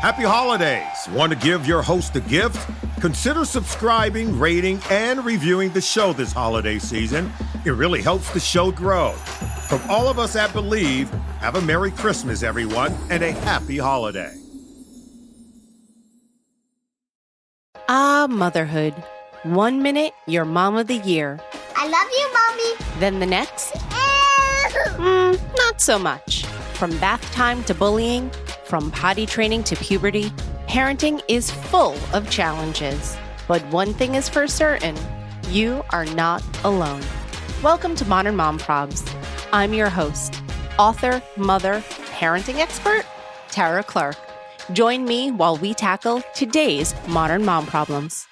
Happy holidays. Want to give your host a gift? Consider subscribing, rating, and reviewing the show this holiday season. It really helps the show grow. From all of us at Believe, have a Merry Christmas, everyone, and a happy holiday. Motherhood. 1 minute, you're mom of the year. I love you, Mommy. Then the next, not so much. From bath time to bullying, from potty training to puberty, parenting is full of challenges. But one thing is for certain, you are not alone. Welcome to Modern Mom Probs. I'm your host, author, mother, parenting expert, Tara Clark. Join me while we tackle today's modern mom problems.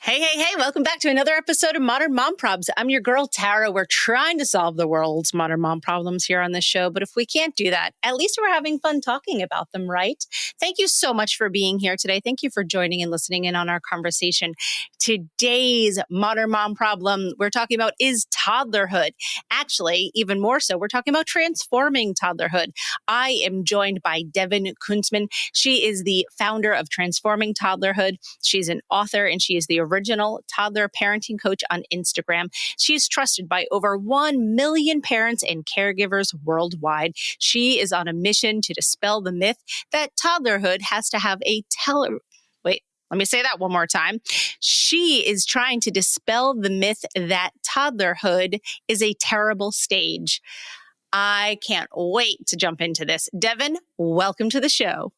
Hey, welcome back to another episode of Modern Mom Probs. I'm your girl, Tara. We're trying to solve the world's modern mom problems here on this show, but if we can't do that, at least we're having fun talking about them, right? Thank you so much for being here today. Thank you for joining and listening in on our conversation. Today's modern mom problem we're talking about is toddlerhood. Actually, even more so, we're talking about transforming toddlerhood. I am joined by Devon Kuntzman. She is the founder of Transforming Toddlerhood. She's an author and she is the original toddler parenting coach on Instagram. She's trusted by over 1 million parents and caregivers worldwide. She is on a mission to dispel the myth that toddlerhood has to have a Let me say that one more time. She is trying to dispel the myth that toddlerhood is a terrible stage. I can't wait to jump into this. Devon, welcome to the show.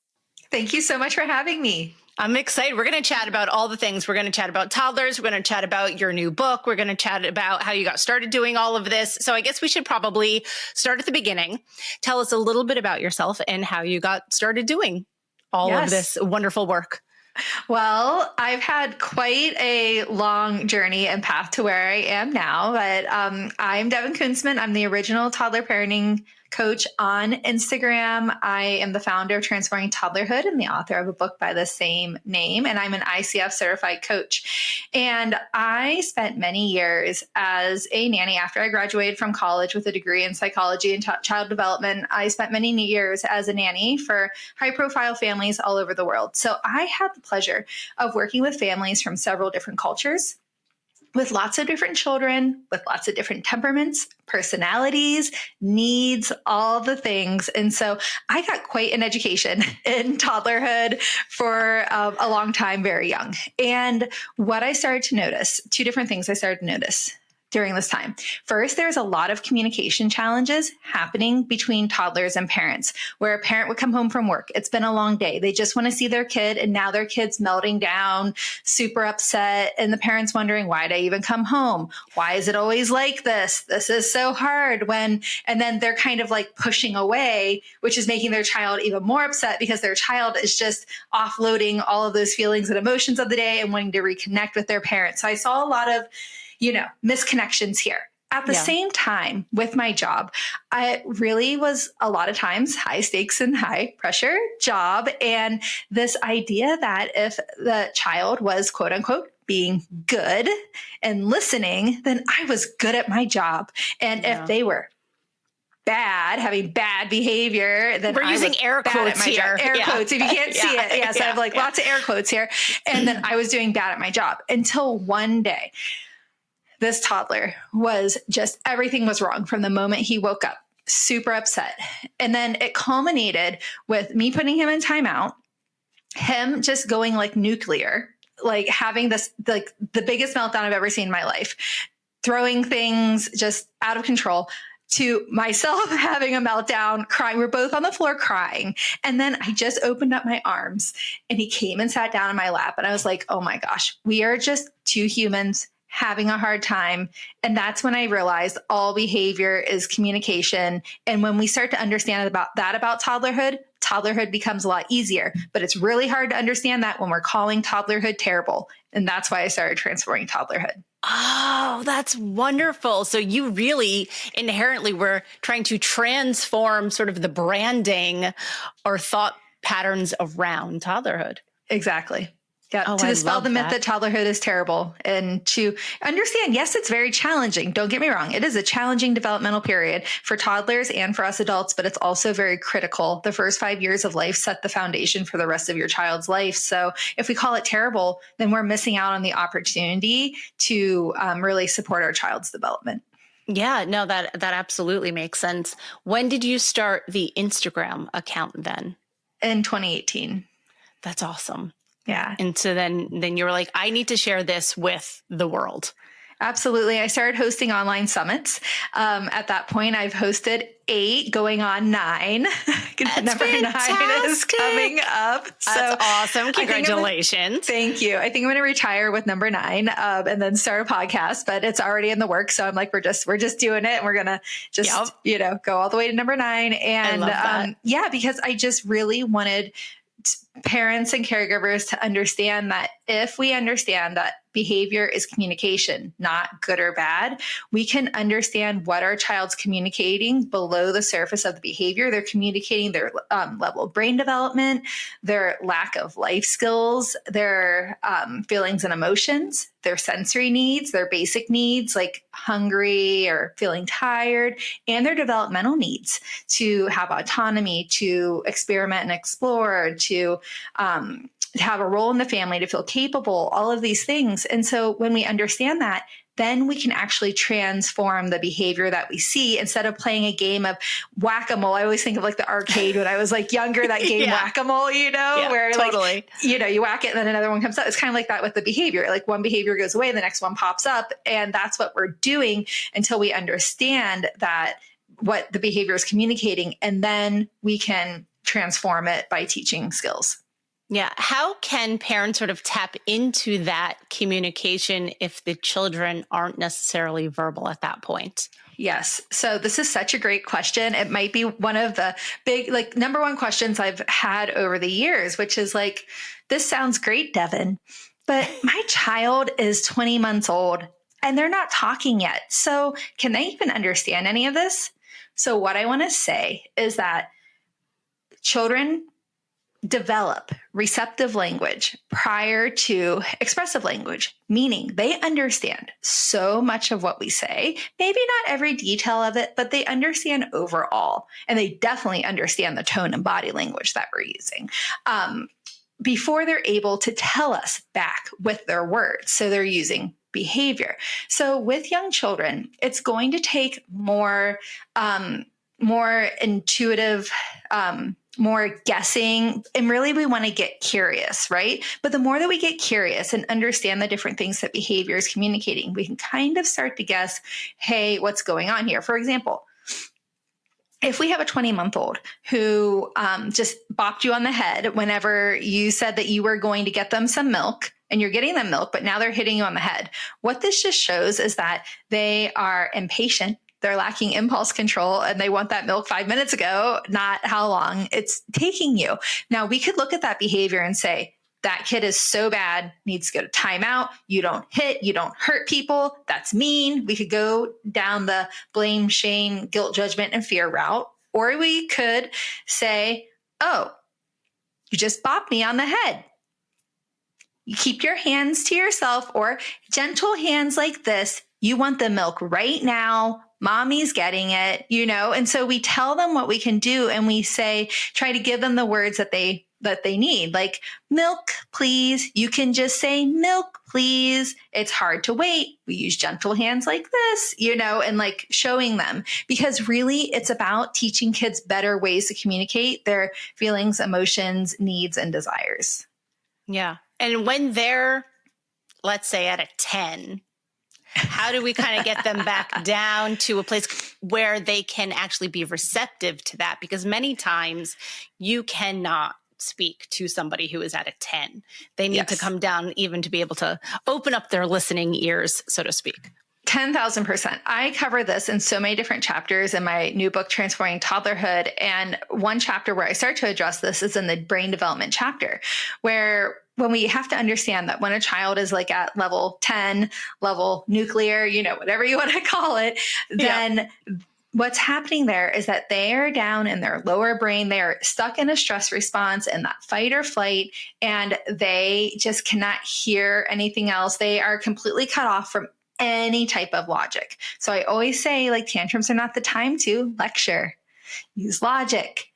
Thank you so much for having me. I'm excited. We're going to chat about all the things. We're going to chat about toddlers. We're going to chat about your new book. We're going to chat about how you got started doing all of this. So I guess we should probably start at the beginning. Tell us a little bit about yourself and how you got started doing all of this wonderful work. Well, I've had quite a long journey and path to where I am now, but I'm Devon Kuntzman. I'm the original toddler parenting coach on Instagram. I am the founder of Transforming Toddlerhood and the author of a book by the same name, and I'm an ICF certified coach. And I spent many years as a nanny after I graduated from college with a degree in psychology and child development. I spent many years as a nanny for high-profile families all over the world. So I had the pleasure of working with families from several different cultures, with lots of different children, with lots of different temperaments, personalities, needs, all the things. And so I got quite an education in toddlerhood for a long time, very young. And what I started to notice, two different things I started to notice during this time. First, there's a lot of communication challenges happening between toddlers and parents, where a parent would come home from work. It's been a long day. They just want to see their kid, and now their kid's melting down, super upset. And the parent's wondering, why did I even come home? Why is it always like this? This is so hard and then they're kind of like pushing away, which is making their child even more upset because their child is just offloading all of those feelings and emotions of the day and wanting to reconnect with their parents. So I saw a lot of misconnections here. At the same time, with my job, I really was a lot of times high stakes and high pressure job. And this idea that if the child was, quote unquote, being good and listening, then I was good at my job. And if they were bad, having bad behavior, then we're using air quotes here. Air quotes, if you can't see it. Yes, I have lots of air quotes here. And then I was doing bad at my job until one day, this toddler was just, everything was wrong from the moment he woke up, super upset. And then it culminated with me putting him in timeout, him just going like nuclear, like having this, like the biggest meltdown I've ever seen in my life, throwing things just out of control, to myself having a meltdown, crying. We're both on the floor crying. And then I just opened up my arms and he came and sat down in my lap. And I was like, oh my gosh, we are just two humans having a hard time. And that's when I realized all behavior is communication. And when we start to understand about toddlerhood becomes a lot easier. But it's really hard to understand that when we're calling toddlerhood terrible. And that's why I started Transforming Toddlerhood. Oh, that's wonderful. So you really inherently were trying to transform sort of the branding or thought patterns around toddlerhood. Exactly. Yeah, Oh, to I dispel love the myth that. that toddlerhood is terrible, and to understand, yes, it's very challenging. Don't get me wrong. It is a challenging developmental period for toddlers and for us adults, but it's also very critical. The first 5 years of life set the foundation for the rest of your child's life. So if we call it terrible, then we're missing out on the opportunity to really support our child's development. Yeah, no, that absolutely makes sense. When did you start the Instagram account then? In 2018. That's awesome. Yeah. And so then you were like, I need to share this with the world. Absolutely. I started hosting online summits. At that point, I've hosted 8, going on 9. Number 9 is coming up. That's awesome. Congratulations. Thank you. I think I'm going to retire with number 9 and then start a podcast, but it's already in the works. So I'm like, we're just doing it. And we're going to just, go all the way to number 9. And yeah, because I just really wanted parents and caregivers to understand that if we understand that behavior is communication, not good or bad, we can understand what our child's communicating below the surface of the behavior. They're communicating their level of brain development, their lack of life skills, their feelings and emotions, their sensory needs, their basic needs like hungry or feeling tired, and their developmental needs to have autonomy, to experiment and explore, to have a role in the family, to feel capable, all of these things. And so when we understand that, then we can actually transform the behavior that we see instead of playing a game of whack-a-mole. I always think of like the arcade when I was like younger, that game whack-a-mole, where totally. like, you whack it and then another one comes up. It's kind of like that with the behavior. Like one behavior goes away, the next one pops up. And that's what we're doing until we understand that what the behavior is communicating. And then we can transform it by teaching skills. Yeah. How can parents sort of tap into that communication if the children aren't necessarily verbal at that point? Yes. So this is such a great question. It might be one of the big, like, number one questions I've had over the years, which is like, this sounds great, Devon, but my child is 20 months old and they're not talking yet. So can they even understand any of this? So what I want to say is that children develop receptive language prior to expressive language, meaning they understand so much of what we say, maybe not every detail of it, but they understand overall. And they definitely understand the tone and body language that we're using before they're able to tell us back with their words. So they're using behavior. So with young children, it's going to take more intuitive, more guessing. And really, we want to get curious, right? But the more that we get curious and understand the different things that behavior is communicating, we can kind of start to guess, hey, what's going on here? For example, if we have a 20-month-old who just bopped you on the head whenever you said that you were going to get them some milk, and you're getting them milk, but now they're hitting you on the head, what this just shows is that they are impatient. They're lacking impulse control and they want that milk 5 minutes ago, not how long it's taking you. Now, we could look at that behavior and say, that kid is so bad, needs to go to timeout. You don't hit, you don't hurt people. That's mean. We could go down the blame, shame, guilt, judgment, and fear route. Or we could say, oh, you just bopped me on the head. You keep your hands to yourself, or gentle hands like this. You want the milk right now. Mommy's getting it, And so we tell them what we can do, and we say, try to give them the words that they need, like milk, please. You can just say milk, please. It's hard to wait. We use gentle hands like this, and like showing them, because really it's about teaching kids better ways to communicate their feelings, emotions, needs, and desires. Yeah. And when they're, let's say, at a 10, how do we kind of get them back down to a place where they can actually be receptive to that? Because many times you cannot speak to somebody who is at a 10. They need to come down even to be able to open up their listening ears, so to speak. 10,000%. I cover this in so many different chapters in my new book, Transforming Toddlerhood. And one chapter where I start to address this is in the brain development chapter, where when we have to understand that when a child is like at level 10, level nuclear, whatever you want to call it, then what's happening there is that they are down in their lower brain. They are stuck in a stress response and that fight or flight, and they just cannot hear anything else. They are completely cut off from any type of logic. So I always say, like, tantrums are not the time to lecture. Use logic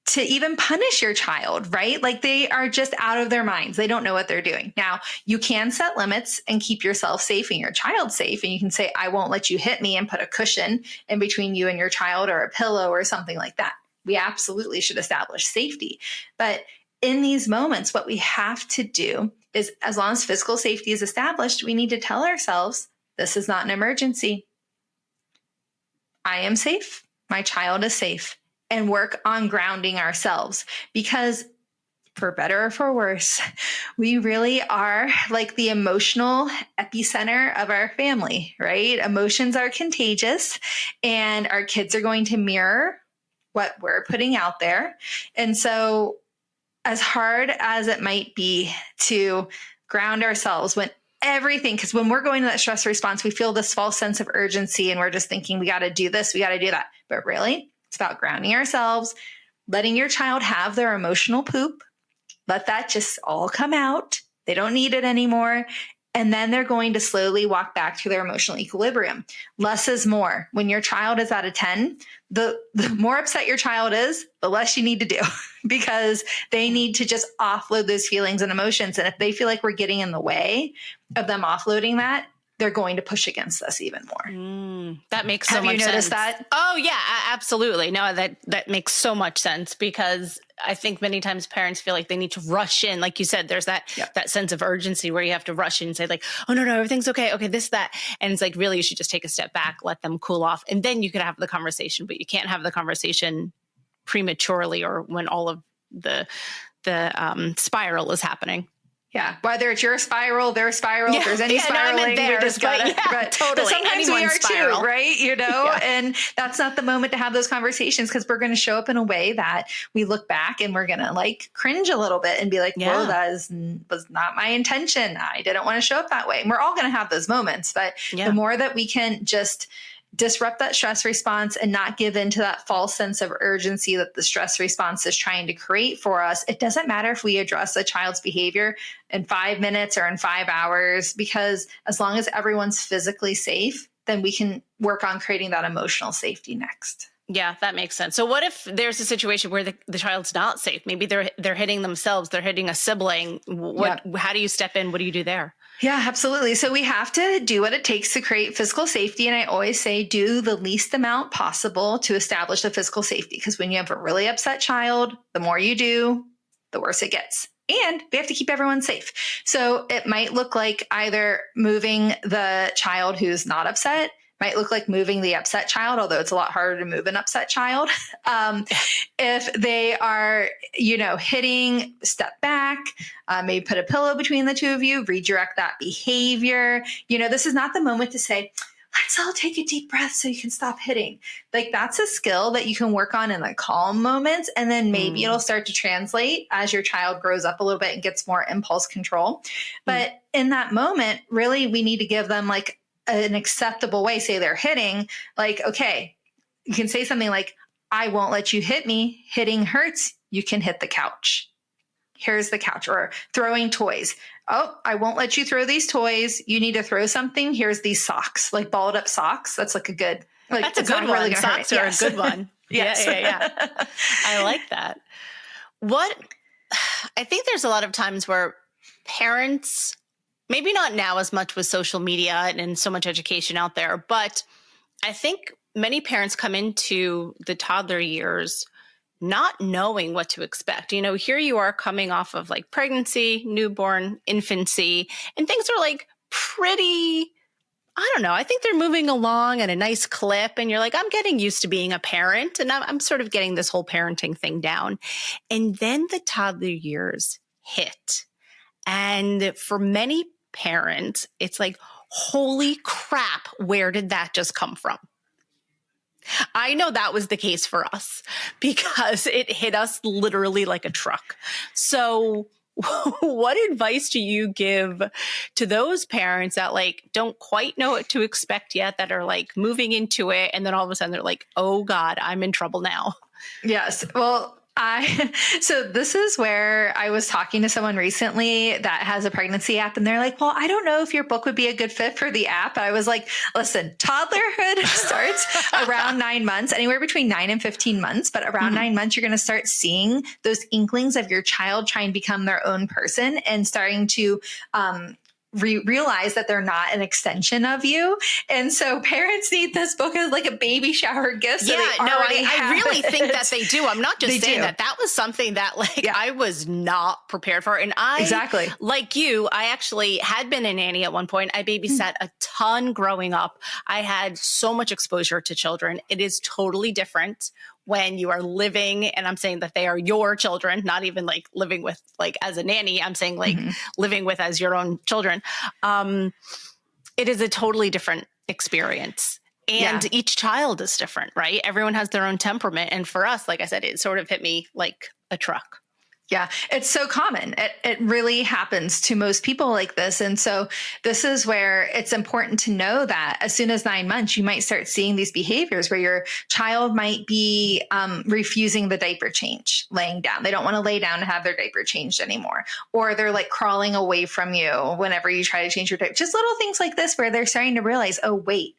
to even punish your child, right? Like, they are just out of their minds. They don't know what they're doing. Now, you can set limits and keep yourself safe and your child safe. And you can say, I won't let you hit me, and put a cushion in between you and your child, or a pillow or something like that. We absolutely should establish safety. But in these moments, what we have to do is, as long as physical safety is established, we need to tell ourselves, this is not an emergency. I am safe. My child is safe. And work on grounding ourselves, because for better or for worse, we really are like the emotional epicenter of our family, right? Emotions are contagious, and our kids are going to mirror what we're putting out there. And so, as hard as it might be to ground ourselves when everything, because when we're going to that stress response, we feel this false sense of urgency, and we're just thinking, we got to do this, we got to do that. But really, it's about grounding ourselves, letting your child have their emotional poop, let that just all come out. They don't need it anymore. And then they're going to slowly walk back to their emotional equilibrium. Less is more. When your child is at a 10, the more upset your child is, the less you need to do, because they need to just offload those feelings and emotions. And if they feel like we're getting in the way of them offloading that, they're going to push against us even more. That makes so much sense. Have you noticed that? Oh yeah, absolutely. No, that makes so much sense, because I think many times parents feel like they need to rush in. Like you said, there's that sense of urgency where you have to rush in and say, like, oh no, everything's okay. Okay, this, that. And it's like, really, you should just take a step back, let them cool off. And then you could have the conversation, but you can't have the conversation prematurely, or when all of the spiral is happening. Yeah, whether it's your spiral, their spiral, if there's any spiraling, we just got it. Totally. But sometimes we are too, right? You know, and that's not the moment to have those conversations, because we're going to show up in a way that we look back and we're going to like cringe a little bit and be like, whoa, that was not my intention. I didn't want to show up that way. And we're all going to have those moments. But the more that we can just disrupt that stress response and not give into that false sense of urgency that the stress response is trying to create for us. It doesn't matter if we address a child's behavior in 5 minutes or in 5 hours, because as long as everyone's physically safe, then we can work on creating that emotional safety next. Yeah, that makes sense. So what if there's a situation where the child's not safe? Maybe they're hitting themselves, they're hitting a sibling. How do you step in? What do you do there? Yeah, absolutely. So we have to do what it takes to create physical safety. And I always say, do the least amount possible to establish the physical safety. Because when you have a really upset child, the more you do, the worse it gets. And we have to keep everyone safe. So it might look like either moving the child who's not upset, might look like moving the upset child, although it's a lot harder to move an upset child. If they are, hitting, step back, maybe put a pillow between the two of you, redirect that behavior. This is not the moment to say, let's all take a deep breath so you can stop hitting. Like, that's a skill that you can work on in the calm moments. And then maybe it'll start to translate as your child grows up a little bit and gets more impulse control. But in that moment, really, we need to give them like an acceptable way. Say they're hitting, like, okay, you can say something like, I won't let you hit me. Hitting hurts. You can hit the couch. Here's the couch. Or throwing toys. Oh, I won't let you throw these toys. You need to throw something. Here's these socks, like balled up socks. That's like a good, like, that's a good one. Really socks are a good one. Yes. Yeah. I like that. I think there's a lot of times where parents, maybe not now as much with social media and so much education out there, but I think many parents come into the toddler years not knowing what to expect. Here you are coming off of like pregnancy, newborn, infancy, and things are like pretty, I don't know, I think they're moving along at a nice clip, and you're like, I'm getting used to being a parent, and I'm sort of getting this whole parenting thing down. And then the toddler years hit. And for many parents, it's like, holy crap, where did that just come from? I know that was the case for us because it hit us literally like a truck. So what advice do you give to those parents that like don't quite know what to expect yet, that are like moving into it, and then all of a sudden they're like, oh God, I'm in trouble now? Yes. Well, so this is where I was talking to someone recently that has a pregnancy app, and they're like, well, I don't know if your book would be a good fit for the app. I was like, listen, toddlerhood starts around 9 months, anywhere between 9 and 15 months, but around 9 months, you're going to start seeing those inklings of your child try and become their own person and starting to, realize that they're not an extension of you. And so parents need this book as like a baby shower gift. So I really think that they do. I'm not just saying that. That was something that like I was not prepared for. And exactly like you, I actually had been a nanny at one point. I babysat a ton growing up. I had so much exposure to children. It is totally different when you are living, and I'm saying that they are your children, not even like living with like as a nanny. I'm saying like living with as your own children. It is a totally different experience. And each child is different, right? Everyone has their own temperament. And for us, like I said, it sort of hit me like a truck. Yeah, it's so common. It really happens to most people like this. And so this is where it's important to know that as soon as 9 months, you might start seeing these behaviors where your child might be refusing the diaper change, laying down. They don't want to lay down and have their diaper changed anymore. Or they're like crawling away from you whenever you try to change your diaper. Just little things like this where they're starting to realize, oh, wait,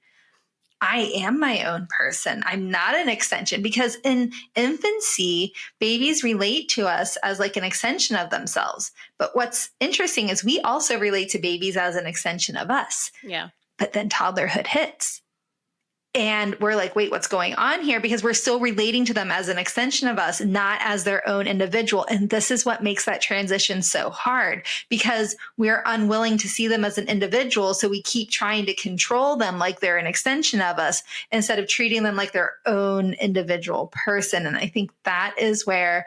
I am my own person. I'm not an extension, because in infancy, babies relate to us as like an extension of themselves. But what's interesting is we also relate to babies as an extension of us. Yeah. But then toddlerhood hits. And we're like, wait, what's going on here? Because we're still relating to them as an extension of us, not as their own individual. And this is what makes that transition so hard, because we're unwilling to see them as an individual. So we keep trying to control them like they're an extension of us instead of treating them like their own individual person. And I think that is where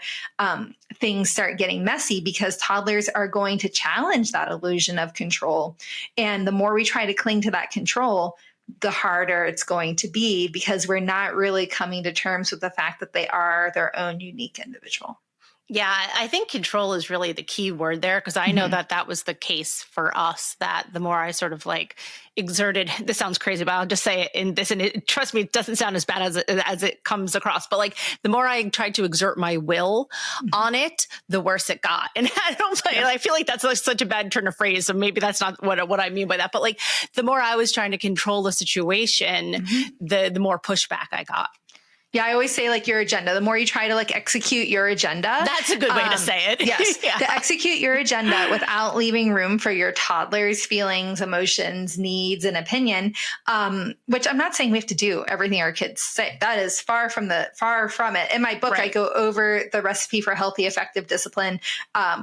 things start getting messy, because toddlers are going to challenge that illusion of control. And the more we try to cling to that control, the harder it's going to be, because we're not really coming to terms with the fact that they are their own unique individual. Yeah, I think control is really the key word there, because I know that that was the case for us, that the more I sort of like exerted, this sounds crazy, but I'll just say it in this, and trust me, it doesn't sound as bad as it comes across, but like the more I tried to exert my will on it, the worse it got. And I feel like that's like such a bad turn of phrase, so maybe that's not what I mean by that, but like the more I was trying to control the situation, the more pushback I got. Yeah, I always say like your agenda. The more you try to like execute your agenda. That's a good way to say it. Yes. To execute your agenda without leaving room for your toddler's feelings, emotions, needs, and opinion, which I'm not saying we have to do everything our kids say. That is far from it. In my book, I go over the recipe for healthy, effective discipline,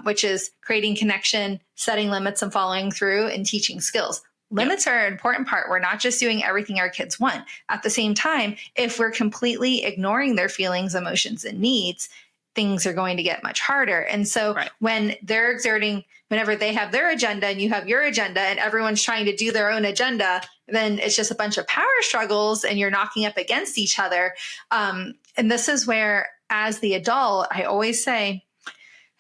which is creating connection, setting limits, and following through, and teaching skills. Limits are an important part. We're not just doing everything our kids want. At the same time, if we're completely ignoring their feelings, emotions, and needs, things are going to get much harder. And so when they're exerting, whenever they have their agenda and you have your agenda and everyone's trying to do their own agenda, then it's just a bunch of power struggles and you're knocking up against each other. And this is where, as the adult, I always say,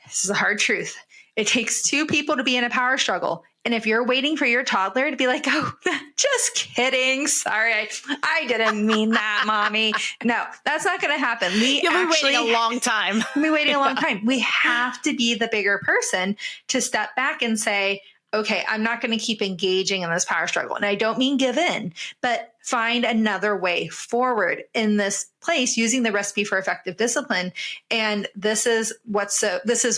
this is a hard truth. It takes two people to be in a power struggle. And if you're waiting for your toddler to be like, oh, just kidding. Sorry, I didn't mean that, mommy. No, that's not going to happen. You'll be waiting a long time. We'll be waiting a long time. We have to be the bigger person to step back and say, okay, I'm not going to keep engaging in this power struggle. And I don't mean give in, but find another way forward in this place using the recipe for effective discipline. And this is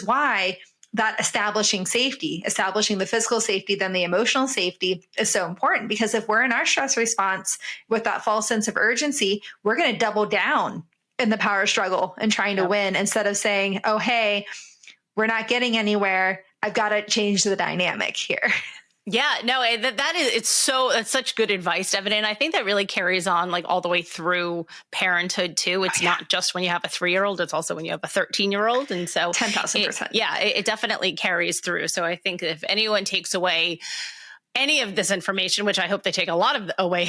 why that establishing safety, establishing the physical safety, then the emotional safety is so important, because if we're in our stress response with that false sense of urgency, we're going to double down in the power struggle and trying to win, instead of saying, oh, hey, we're not getting anywhere. I've got to change the dynamic here. Yeah, no, it's such good advice, Devon. And I think that really carries on like all the way through parenthood too. It's not just when you have a 3-year-old, it's also when you have a 13-year-old. And so 10,000%. It definitely carries through. So I think if anyone takes away any of this information, which I hope they take away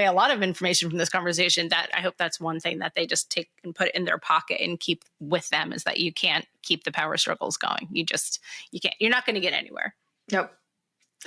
a lot of information from this conversation, that I hope that's one thing that they just take and put in their pocket and keep with them, is that you can't keep the power struggles going. You can't, you're not going to get anywhere. Nope.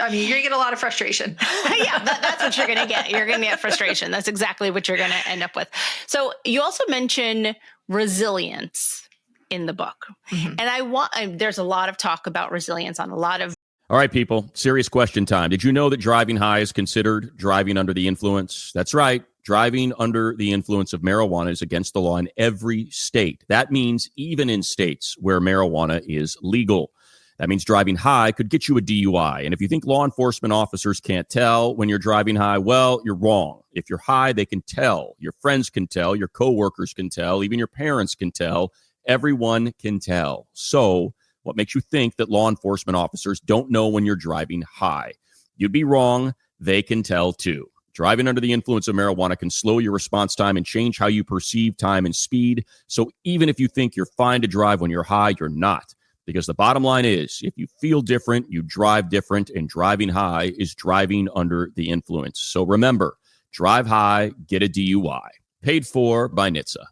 I mean, you're going to get a lot of frustration. Yeah, that's what you're going to get. You're going to get frustration. That's exactly what you're going to end up with. So you also mention resilience in the book. Mm-hmm. And there's a lot of talk about resilience on a lot of. All right, people, serious question time. Did you know that driving high is considered driving under the influence? That's right. Driving under the influence of marijuana is against the law in every state. That means even in states where marijuana is legal. That means driving high could get you a DUI. And if you think law enforcement officers can't tell when you're driving high, well, you're wrong. If you're high, they can tell. Your friends can tell. Your coworkers can tell. Even your parents can tell. Everyone can tell. So what makes you think that law enforcement officers don't know when you're driving high? You'd be wrong. They can tell too. Driving under the influence of marijuana can slow your response time and change how you perceive time and speed. So even if you think you're fine to drive when you're high, you're not. Because the bottom line is, if you feel different, you drive different, and driving high is driving under the influence. So remember, drive high, get a DUI. Paid for by NHTSA.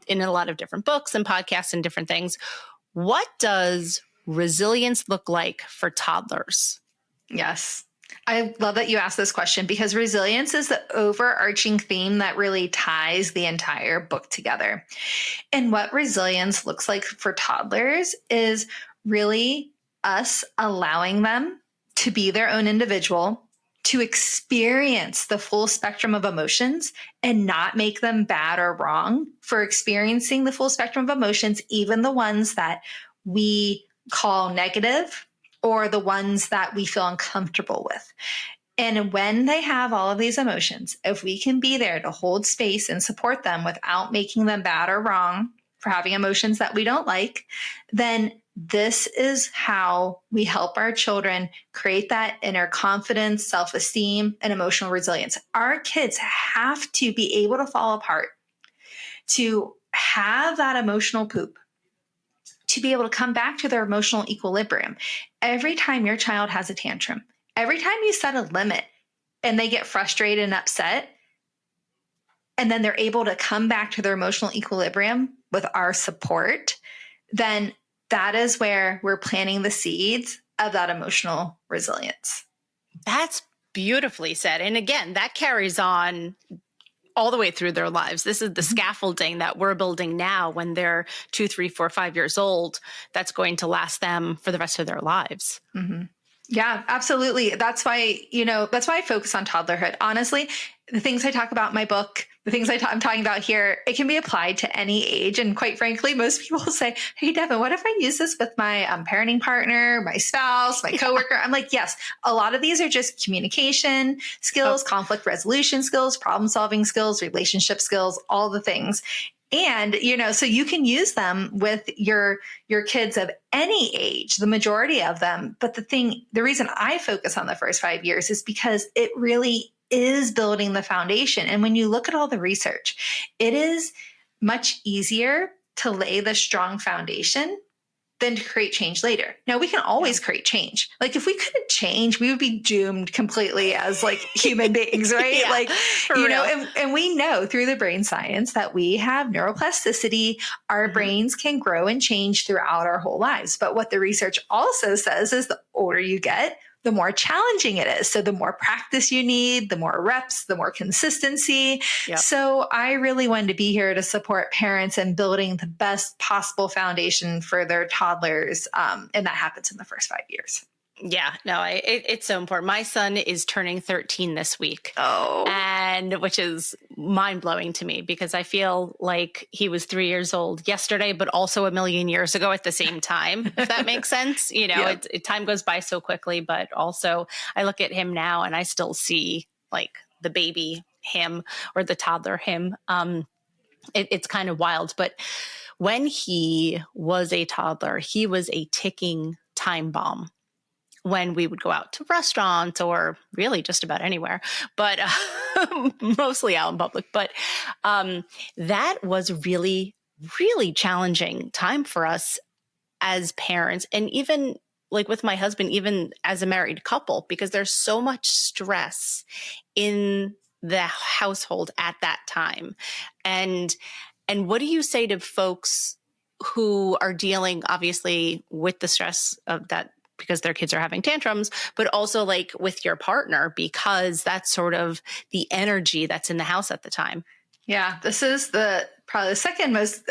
In a lot of different books and podcasts and different things, what does resilience look like for toddlers? Yes. I love that you asked this question, because resilience is the overarching theme that really ties the entire book together. And what resilience looks like for toddlers is really us allowing them to be their own individual, to experience the full spectrum of emotions and not make them bad or wrong for experiencing the full spectrum of emotions, even the ones that we call negative, or the ones that we feel uncomfortable with. And when they have all of these emotions, if we can be there to hold space and support them without making them bad or wrong for having emotions that we don't like, then this is how we help our children create that inner confidence, self-esteem, and emotional resilience. Our kids have to be able to fall apart, to have that emotional poop, to be able to come back to their emotional equilibrium. Every time your child has a tantrum, every time you set a limit and they get frustrated and upset, and then they're able to come back to their emotional equilibrium with our support, then that is where we're planting the seeds of that emotional resilience. That's beautifully said. And again, that carries on all the way through their lives. This is the scaffolding that we're building now when they're 2, 3, 4, 5 years old. That's going to last them for the rest of their lives. Mm-hmm. Yeah, absolutely. That's why I focus on toddlerhood. Honestly, the things I talk about in my book, the things I'm talking about here, it can be applied to any age. And quite frankly, most people say, hey, Devon, what if I use this with my parenting partner, my spouse, my coworker? I'm like, yes, a lot of these are just communication skills, conflict resolution skills, problem solving skills, relationship skills, all the things. And, so you can use them with your kids of any age, the majority of them. But the reason I focus on the first 5 years is because it really is building the foundation. And when you look at all the research, it is much easier to lay the strong foundation than to create change later. Now, we can always create change. Like, if we couldn't change, we would be doomed completely as human beings, right? Yeah, and we know through the brain science that we have neuroplasticity. Our brains can grow and change throughout our whole lives. But what the research also says is the older you get, the more challenging it is. So the more practice you need, the more reps, the more consistency. Yep. So I really wanted to be here to support parents in building the best possible foundation for their toddlers. And that happens in the first 5 years. Yeah, no, it's so important. My son is turning 13 this week. Oh. And which is mind blowing to me, because I feel like he was 3 years old yesterday, but also a million years ago at the same time, if that makes sense. Time goes by so quickly, but also I look at him now and I still see the baby him or the toddler him. It's kind of wild. But when he was a toddler, he was a ticking time bomb. When we would go out to restaurants or really just about anywhere, but mostly out in public. But that was really, really challenging time for us as parents. And even like with my husband, even as a married couple, because there's so much stress in the household at that time. And what do you say to folks who are dealing obviously with the stress of that because their kids are having tantrums, but also like with your partner, because that's sort of the energy that's in the house at the time? Yeah, this is probably the second most,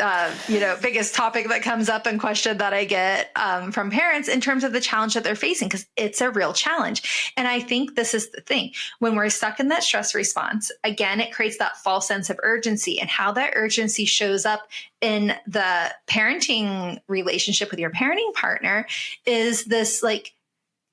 biggest topic that comes up and question that I get from parents in terms of the challenge that they're facing, because it's a real challenge. And I think this is the thing. When we're stuck in that stress response, again, it creates that false sense of urgency, and how that urgency shows up in the parenting relationship with your parenting partner is this like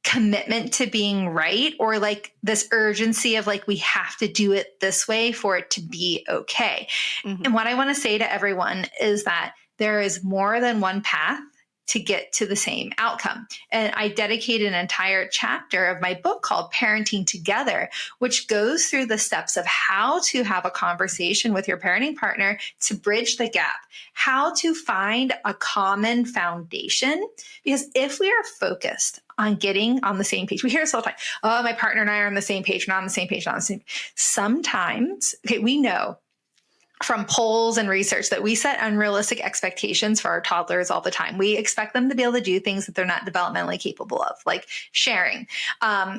commitment to being right, or like this urgency of like, we have to do it this way for it to be okay. Mm-hmm. And what I want to say to everyone is that there is more than one path to get to the same outcome. And I dedicated an entire chapter of my book called Parenting Together, which goes through the steps of how to have a conversation with your parenting partner to bridge the gap, how to find a common foundation. Because if we are focused on getting on the same page, we hear this all the time. Oh, my partner and I are on the same page. We're not on the same page. Not on the same. Sometimes, we know from polls and research that we set unrealistic expectations for our toddlers all the time. We expect them to be able to do things that they're not developmentally capable of, like sharing,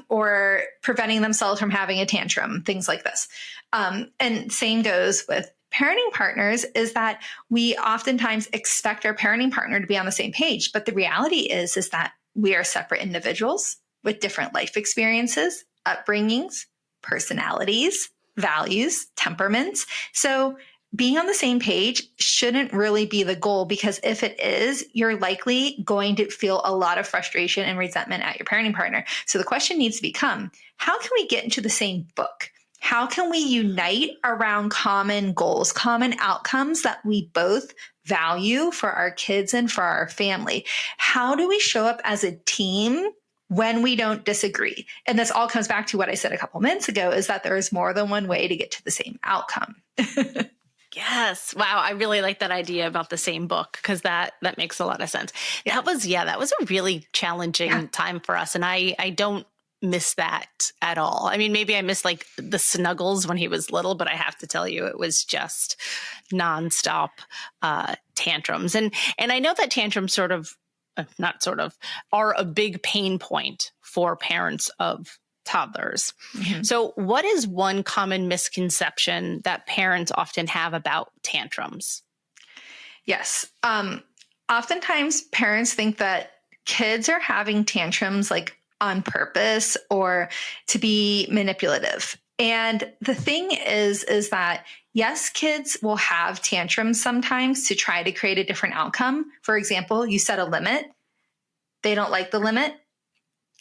or preventing themselves from having a tantrum, things like this. And same goes with parenting partners, is that we oftentimes expect our parenting partner to be on the same page. But the reality is that we are separate individuals with different life experiences, upbringings, personalities, values, temperaments. So being on the same page shouldn't really be the goal, because if it is, you're likely going to feel a lot of frustration and resentment at your parenting partner. So the question needs to become, how can we get into the same book? How can we unite around common goals, common outcomes that we both value for our kids and for our family? How do we show up as a team when we don't disagree? And this all comes back to what I said a couple minutes ago, is that there is more than one way to get to the same outcome. Yes. Wow. I really like that idea about the same book, because that makes a lot of sense. Yeah. That was a really challenging time for us. And I don't miss that at all. I mean, maybe I miss like the snuggles when he was little, but I have to tell you, it was just nonstop tantrums. And I know that tantrums are a big pain point for parents of toddlers. Mm-hmm. So what is one common misconception that parents often have about tantrums? Yes. Oftentimes parents think that kids are having tantrums like on purpose or to be manipulative. And the thing is that yes, kids will have tantrums sometimes to try to create a different outcome. For example, you set a limit. They don't like the limit,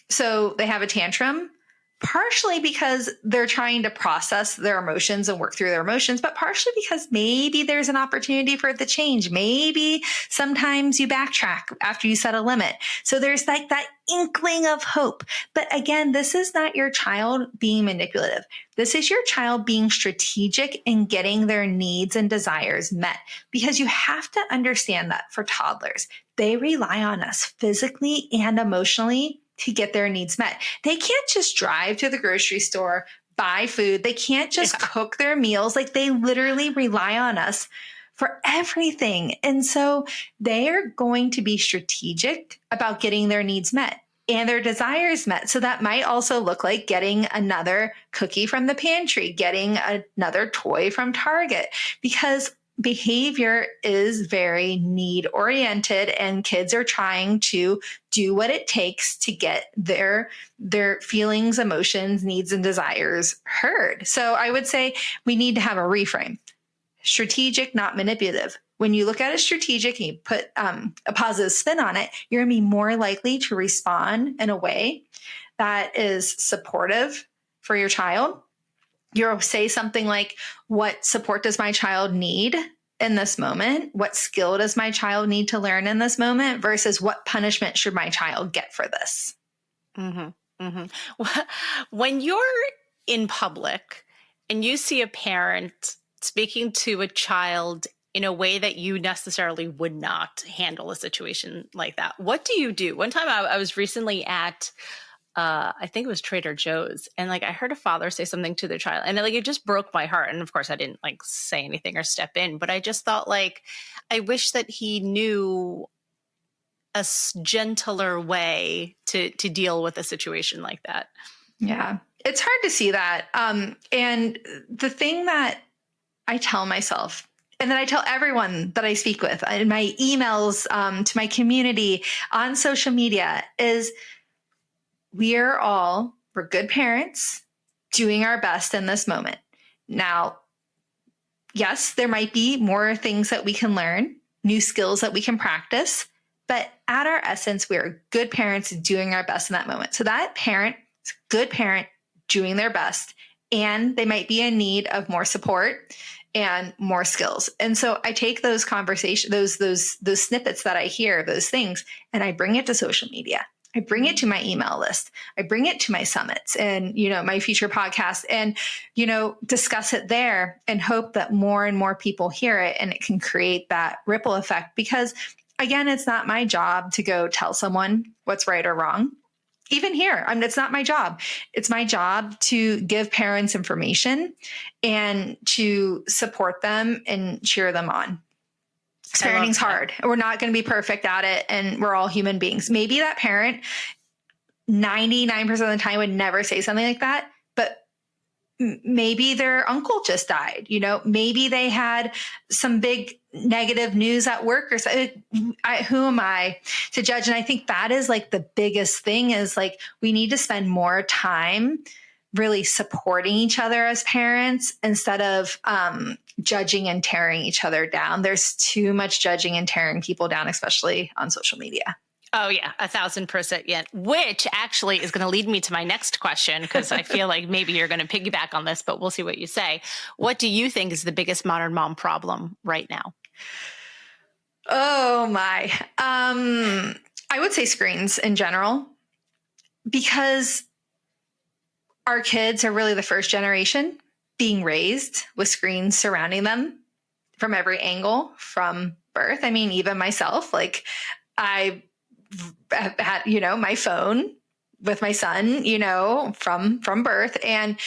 so they have a tantrum, partially because they're trying to process their emotions and work through their emotions, but partially because maybe there's an opportunity for it to change. Maybe sometimes you backtrack after you set a limit. So there's like that inkling of hope. But again, this is not your child being manipulative. This is your child being strategic in getting their needs and desires met. Because you have to understand that for toddlers, they rely on us physically and emotionally to get their needs met. They can't just drive to the grocery store, buy food. They can't just cook their meals. Like, they literally rely on us for everything. And so they are going to be strategic about getting their needs met and their desires met. So that might also look like getting another cookie from the pantry, getting another toy from Target, because behavior is very need oriented, and kids are trying to do what it takes to get their feelings, emotions, needs, and desires heard. So I would say we need to have a reframe. Strategic, not manipulative. When you look at it strategic and you put a positive spin on it, you're going to be more likely to respond in a way that is supportive for your child. You'll say something like, what support does my child need in this moment? What skill does my child need to learn in this moment? Versus what punishment should my child get for this? Mm-hmm. Mm-hmm. When you're in public and you see a parent speaking to a child in a way that you necessarily would not handle a situation like that. What do you do? One time I was recently at, I think it was Trader Joe's, and like I heard a father say something to their child, and like it just broke my heart. And of course I didn't like say anything or step in, but I just thought like, I wish that he knew a gentler way to deal with a situation like that. Yeah, it's hard to see that. And the thing that I tell myself, and then I tell everyone that I speak with in my emails, to my community, on social media, is we're good parents doing our best in this moment. Now, yes, there might be more things that we can learn, new skills that we can practice, but at our essence, we are good parents doing our best in that moment. So that parent is a good parent doing their best, and they might be in need of more support and more skills. And so I take those conversations, those snippets that I hear, those things, and I bring it to social media. I bring it to my email list. I bring it to my summits and, my future podcast, and, discuss it there and hope that more and more people hear it, and it can create that ripple effect. Because again, it's not my job to go tell someone what's right or wrong. Even here, it's not my job. It's my job to give parents information and to support them and cheer them on. Parenting's hard. We're not going to be perfect at it, and we're all human beings. Maybe that parent 99% of the time would never say something like that, but maybe their uncle just died. Maybe they had some big negative news at work or something. Who am I to judge? And I think that is like the biggest thing, is like we need to spend more time really supporting each other as parents instead of judging and tearing each other down. There's too much judging and tearing people down, especially on social media. Oh yeah, 1,000%. Yeah. Which actually is going to lead me to my next question, because I feel like maybe you're going to piggyback on this, but we'll see what you say. What do you think is the biggest modern mom problem right now? Oh my. I would say screens in general, because our kids are really the first generation being raised with screens surrounding them from every angle from birth. I mean, even myself, like I had, my phone with my son, from birth. And,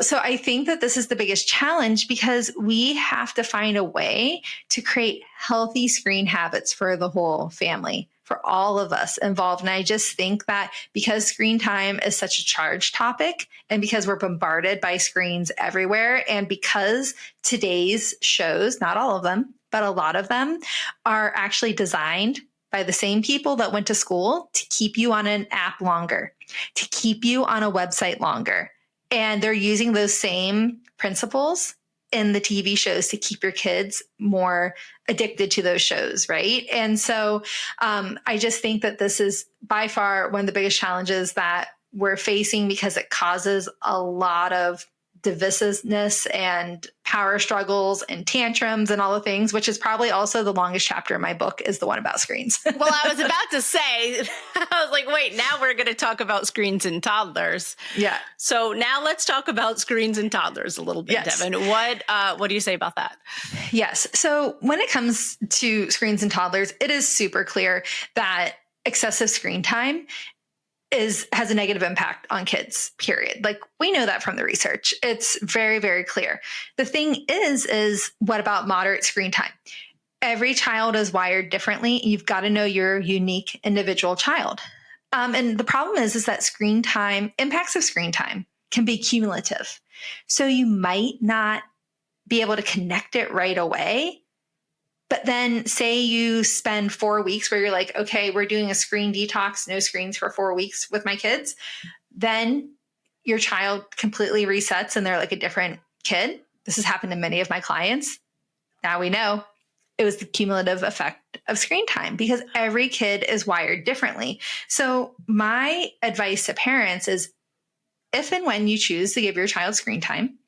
so I think that this is the biggest challenge, because we have to find a way to create healthy screen habits for the whole family, for all of us involved. And I just think that because screen time is such a charged topic, and because we're bombarded by screens everywhere, and because today's shows, not all of them, but a lot of them, are actually designed by the same people that went to school to keep you on an app longer, to keep you on a website longer. And they're using those same principles in the TV shows to keep your kids more addicted to those shows, right? And so I just think that this is by far one of the biggest challenges that we're facing, because it causes a lot of divisiveness and power struggles and tantrums and all the things, which is probably also the longest chapter in my book, is the one about screens. Well, I was about to say, I was like, wait, now we're going to talk about screens and toddlers. Yeah. So now let's talk about screens and toddlers a little bit, yes. Devon. What do you say about that? Yes. So when it comes to screens and toddlers, it is super clear that excessive screen time has a negative impact on kids, period. Like, we know that from the research. It's very, very clear. The thing is what about moderate screen time? Every child is wired differently. You've got to know your unique individual child. And the problem is that screen time, impacts of screen time can be cumulative. So you might not be able to connect it right away. But then say you spend 4 weeks where you're like, okay, we're doing a screen detox, no screens for 4 weeks with my kids. Then your child completely resets and they're like a different kid. This has happened to many of my clients. Now we know it was the cumulative effect of screen time, because every kid is wired differently. So my advice to parents is, if and when you choose to give your child screen time,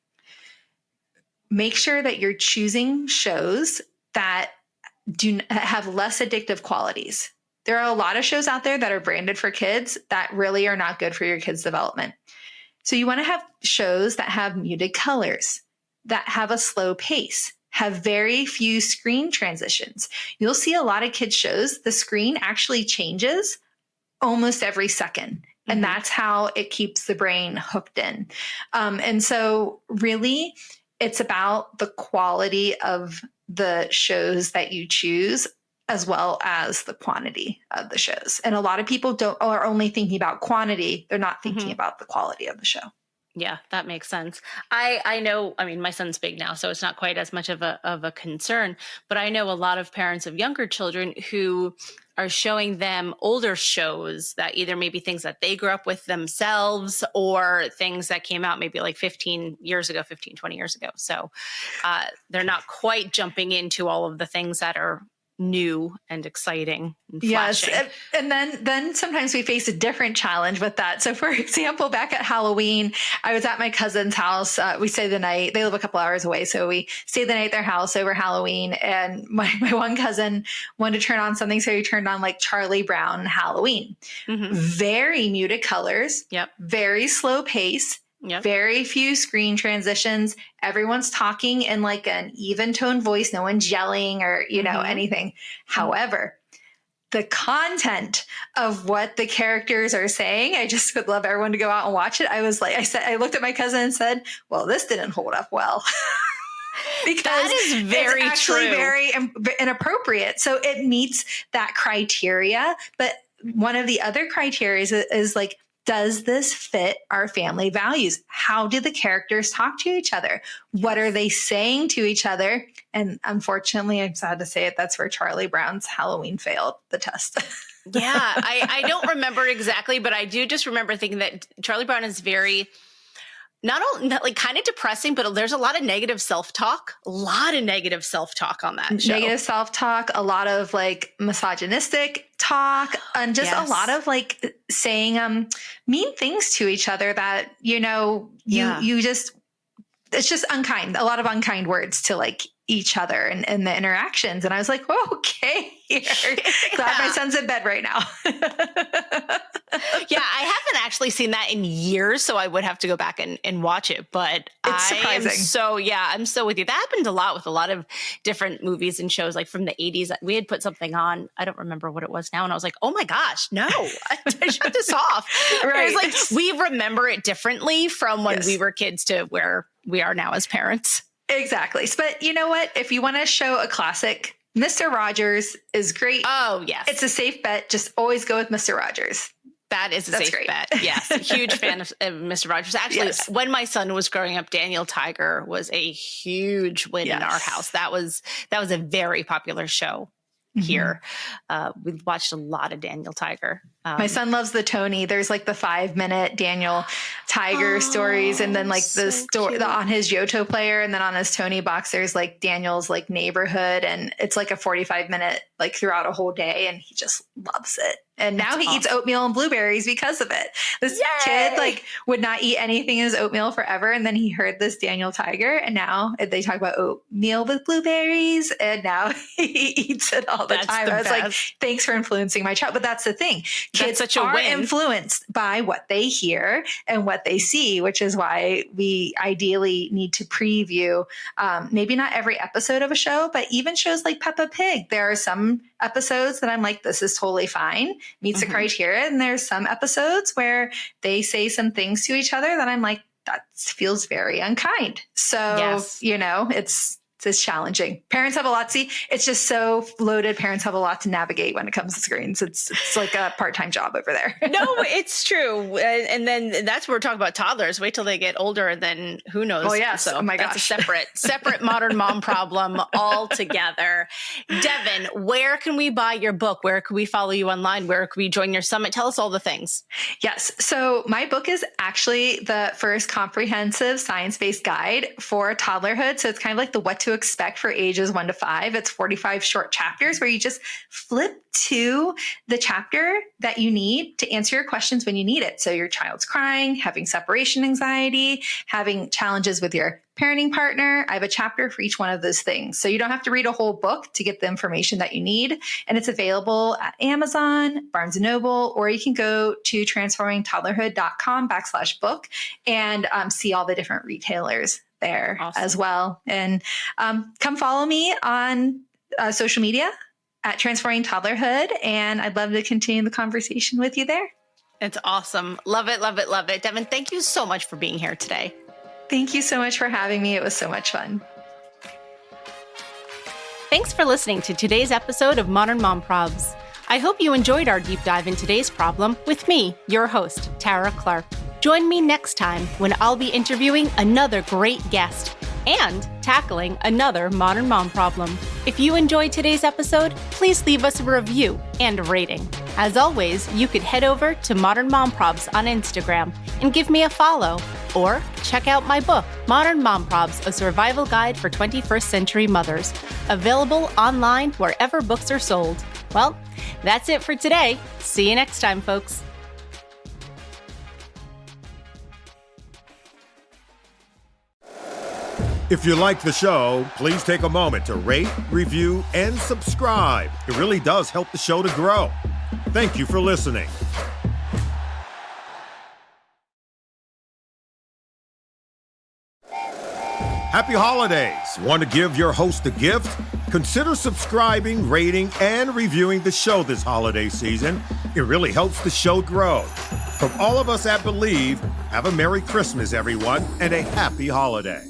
make sure that you're choosing shows that do have less addictive qualities. There are a lot of shows out there that are branded for kids that really are not good for your kids' development. So you want to have shows that have muted colors, that have a slow pace, have very few screen transitions. You'll see a lot of kids shows, the screen actually changes almost every second. And that's how it keeps the brain hooked in. And so really, it's about the quality of the shows that you choose as well as the quantity of the shows. And a lot of people are only thinking about quantity. They're not thinking about the quality of the show. Yeah, that makes sense. I know, I mean, my son's big now, so it's not quite as much of a concern, but I know a lot of parents of younger children who are showing them older shows that either maybe things that they grew up with themselves or things that came out maybe like 20 years ago. So they're not quite jumping into all of the things that are new and exciting and flashing. Yes. And then sometimes we face a different challenge with that. So for example, back at Halloween, I was at my cousin's house. We stayed the night. They live a couple hours away. So we stayed the night at their house over Halloween. And my one cousin wanted to turn on something. So he turned on like Charlie Brown Halloween. Very muted colors. Yep. Very slow pace. Yep. Very few screen transitions. Everyone's talking in like an even tone voice. No one's yelling or, anything. However, the content of what the characters are saying, I just would love everyone to go out and watch it. I looked at my cousin and said, well, this didn't hold up well. Because that is very it's actually true. Very inappropriate. So it meets that criteria. But one of the other criteria is like, does this fit our family values? How do the characters talk to each other? What are they saying to each other? And unfortunately, I'm sad to say it, that's where Charlie Brown's Halloween failed the test. Yeah, I don't remember exactly, but I do just remember thinking that Charlie Brown is very, not like kind of depressing, but there's a lot of negative self-talk, on that show. Negative self-talk, a lot of like misogynistic talk, and just a lot of like saying mean things to each other that, you just, it's just unkind, a lot of unkind words to like each other and the interactions. And I was like, whoa, okay, glad my son's in bed right now. Yeah, I haven't actually seen that in years, so I would have to go back and watch it. But it's surprising. I'm so with you. That happened a lot with a lot of different movies and shows, like from the 80s. We had put something on, I don't remember what it was now, and I was like, oh my gosh, no, I shut this off. Right. It was like, we remember it differently from when we were kids to where we are now as parents. Exactly. But you know what? If you want to show a classic, Mr. Rogers is great. Oh, yes. It's a safe bet. Just always go with Mr. Rogers. That is a safe bet. Yes. Huge fan of Mr. Rogers. Actually, when my son was growing up, Daniel Tiger was a huge win in our house. That was a very popular show here. We watched a lot of Daniel Tiger. My son loves the Tony. There's like the 5-minute Daniel Tiger stories, and then like the story on his Yoto player, and then on his Tony box, there's like Daniel's like neighborhood, and it's like a 45-minute like throughout a whole day, and he just loves it. And now he eats oatmeal and blueberries because of it. This kid like would not eat anything in his oatmeal forever. And then he heard this Daniel Tiger, and now they talk about oatmeal with blueberries, and now he eats it all the time. I was like, thanks for influencing my child. But that's the thing. Kids are influenced by what they hear and what they see, which is why we ideally need to preview maybe not every episode of a show, but even shows like Peppa Pig. There are some episodes that I'm like, this is totally fine, meets the criteria. And there's some episodes where they say some things to each other that I'm like, that feels very unkind. So, it's challenging. Parents have a lot. See, it's just so loaded. Parents have a lot to navigate when it comes to screens. It's like a part-time job over there. No, it's true. And then that's where we're talking about toddlers. Wait till they get older, and then who knows? Oh, yes. So oh my that's gosh. a separate modern mom problem altogether. Devon, where can we buy your book? Where can we follow you online? Where can we join your summit? Tell us all the things. Yes. So my book is actually the first comprehensive science-based guide for toddlerhood. So it's kind of like the what to expect for ages 1 to 5. It's 45 short chapters where you just flip to the chapter that you need to answer your questions when you need it. So your child's crying, having separation anxiety, having challenges with your parenting partner. I have a chapter for each one of those things. So you don't have to read a whole book to get the information that you need. And it's available at Amazon, Barnes & Noble, or you can go to transformingtoddlerhood.com/book and see all the different retailers there as well. And come follow me on social media at Transforming Toddlerhood. And I'd love to continue the conversation with you there. It's awesome. Love it, love it, love it. Devon, thank you so much for being here today. Thank you so much for having me. It was so much fun. Thanks for listening to today's episode of Modern Mom Probs. I hope you enjoyed our deep dive in today's problem with me, your host, Tara Clark. Join me next time when I'll be interviewing another great guest and tackling another modern mom problem. If you enjoyed today's episode, please leave us a review and a rating. As always, you could head over to Modern Mom Probs on Instagram and give me a follow, or check out my book, Modern Mom Probs, A Survival Guide for 21st Century Mothers, available online wherever books are sold. Well, that's it for today. See you next time, folks. If you like the show, please take a moment to rate, review, and subscribe. It really does help the show to grow. Thank you for listening. Happy holidays! Want to give your host a gift? Consider subscribing, rating, and reviewing the show this holiday season. It really helps the show grow. From all of us at Believe, have a Merry Christmas, everyone, and a happy holiday.